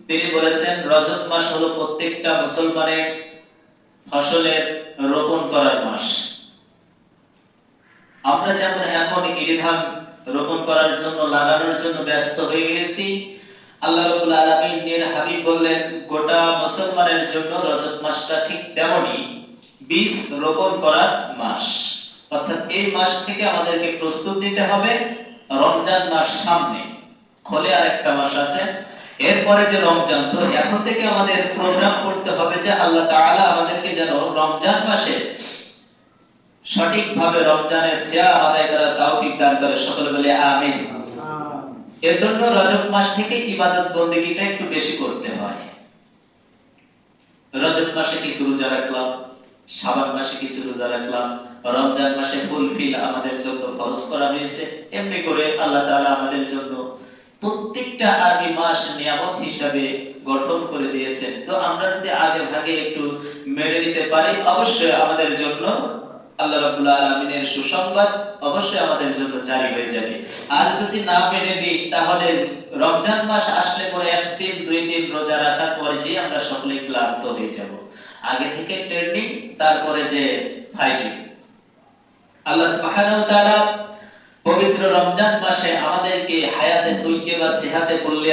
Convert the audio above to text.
তিনি বলেছেন রজব মাস হলো প্রত্যেকটা মুসলমানের ফসলের রোপণ করার মাস। আমরা যেমন এখন ইরি ধান রোপণ করার জন্য লাগানোর জন্য ব্যস্ত হয়ে গেছি, আল্লাহ রাব্বুল আলামিনের হাবিব বললেন গোটা মুসলমানের জন্য রজব মাসটা ঠিক তেমনই বীজ রোপণ করার মাস। অর্থাৎ এই মাস থেকে আমাদেরকে প্রস্তুত নিতে হবে রমজান মাস সামনে, খোলে আরেকটা মাস আছে, এরপরে যে রমজান। তো এখন থেকে আমাদের প্রোগ্রাম করতে হবে যে আল্লাহ তাআলা আমাদেরকে যেন রমজান মাসে সঠিকভাবে রমজানের সিয়াম আদায় করার তৌফিক দান করে। সকলে বলে আমিন। এজন্য রজব মাস থেকে ইবাদত বন্দেগীটা একটু বেশি করতে হয়। রজব মাসে কিছু রোজা রাখলাম, শাবান মাসে কিছু রোজা রাখলাম, রমজান মাসে ফুলফিল আমাদের জন্য ফরজ করা হয়েছে। এমনি করে আল্লাহ তাআলা আমাদের জন্য প্রত্যেকটা আরবি মাস নিয়ামত হিসাবে গঠন করে দিয়েছেন। তো আমরা যদি আগে ভাগে একটু মেনে নিতে পারি, অবশ্যই আমাদের জন্য আল্লাহ রাব্বুল আলামিনের সুসংবাদ অবশ্যই আমাদের জন্য জারি হয়ে যাবে। আর যদি না মেনে নিই, তাহলে রমজান মাস আসলে পরে একদিন দুই দিন রোজা রাখার পরে যে আমরা সকলে ক্লান্ত হয়ে যাব। আগে থেকে ট্রেনিং, তারপরে যে ফাইটিং। আল্লাহ সুবহানাহু ওয়া তাআলা পবিত্র রমজান মাসে আমাদেরকে হায়াতে তৈয়্যিবা সিহাতে বললেন